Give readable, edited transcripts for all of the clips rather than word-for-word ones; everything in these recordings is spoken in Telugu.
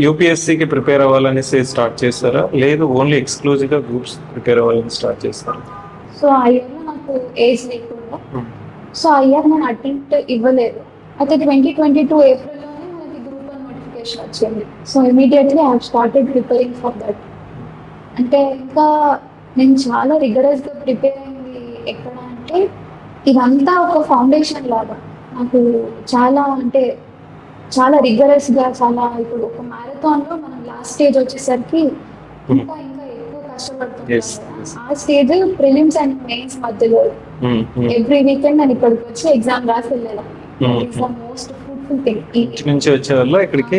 యూపీఎస్సీకి ప్రిపేర్ అవ్వాలనేసి స్టార్ట్ చేస్తారా, లేదు ఓన్లీ ఎక్స్క్లూజివ్గా గ్రూప్స్ ప్రిపేర్ అవ్వాలని స్టార్ట్ చేస్తారా? సో ఆ ఇయర్లో నాకు ఏజ్ లేకుండా, సో ఆ ఇయర్ నేను అటెంప్ట్ ఇవ్వలేదు. అయితే 2022 ఏప్రిల్లోనే మనకి గ్రూప్ 1 నోటిఫికేషన్ వచ్చింది. So immediately I started preparing for that. అంటే ఇంకా నేను చాలా రిగరస్గా ప్రిపేర్ అయింది ఎక్కడ అంటే, ఇదంతా ఒక ఫౌండేషన్ లాగా నాకు చాలా రిగరస్గా, చాలా ఇప్పుడు ఒక మ్యారథాన్లో మనం లాస్ట్ స్టేజ్ వచ్చేసరికి ఇంకా ఎక్కువ కష్టపడుతుంది. Yes. ఆ స్టేజ్ ప్రిలిమ్స్ అండ్ మెయిన్స్ మధ్యలో ఎవ్రీ వీకెండ్ నేను ఇక్కడికి వచ్చి ఎగ్జామ్ రాసి వెళ్ళాను. Most fruitful thing. ఇంటి నుంచి వచ్చేవాళ్ళు ఇక్కడికి,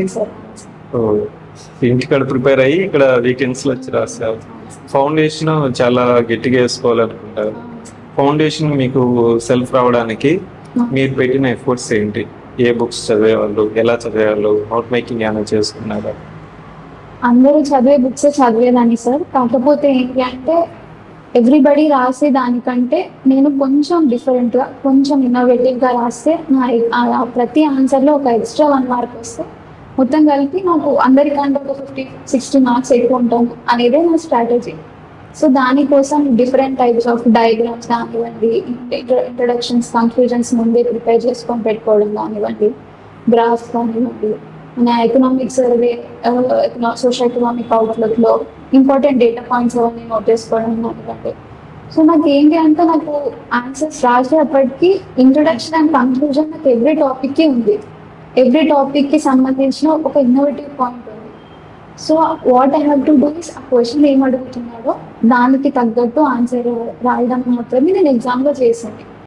ఇంటికాడ ప్రిపేర్ అయ్యి ఇక్కడ వీకెండ్స్ లో వచ్చి రాసేవాళ్ళు. ఫౌండేషన్ చాలా గట్టిగా వేసుకోవాలనుకుంటారు. ఫౌండేషన్ మీకు సెల్ఫ్ రావడానికి మీరు పెట్టిన ఎఫర్ట్స్ ఏంటి? ఏ బుక్స్ చదివేవాళ్ళు, ఎలా చదివేవాళ్ళు, నోట్ మేకింగ్ ఏమైనా చేసుకున్నారా? అందరూ చదివే బుక్స్ చదివేదాన్ని సార్. కాకపోతే ఏంటి అంటే, ఎవ్రీబడి రాసే దానికంటే నేను కొంచెం డిఫరెంట్గా, కొంచెం ఇన్నోవేటివ్గా రాస్తే నా ప్రతి ఆన్సర్లో ఒక ఎక్స్ట్రా 1 మార్క్ వస్తే మొత్తం కలిపి నాకు అందరికంటే ఒక 50-60 మార్క్స్ ఎక్కువ ఉంటాను అనేదే నా స్ట్రాటజీ. సో దానికోసం డిఫరెంట్ టైప్స్ ఆఫ్ డయాగ్రామ్స్ కానివ్వండి, ఇంట్రడక్షన్స్, కన్క్లూజన్స్ ముందే ప్రిపేర్ చేసుకొని పెట్టుకోవడం కానివ్వండి, గ్రాఫ్స్ కానివ్వండి, మన ఎకనామిక్ సర్వే, సోషల్ ఎకనామిక్ అవుట్లుక్లో ఇంపార్టెంట్ డేటా పాయింట్స్ అవన్నీ నోట్ చేసుకోవడం కానివ్వండి. సో నాకు ఏంటి అంటే, నాకు ఆన్సర్స్ రాసేటప్పటికి ఇంట్రడక్షన్ అండ్ కన్క్లూజన్ నాకు ఎవ్రీ టాపిక్కి ఉంది. ఎవ్రీ టాపిక్కి సంబంధించిన ఒక ఇన్నోవేటివ్ పాయింట్ ఉంది. So what I have to do is, ఆ క్వశ్చన్ ఏం అడుగుతున్నాడో దానికి తగ్గట్టు ఆన్సర్ రాయడం మాత్రమే నేను ఎగ్జామ్లో చేసింది.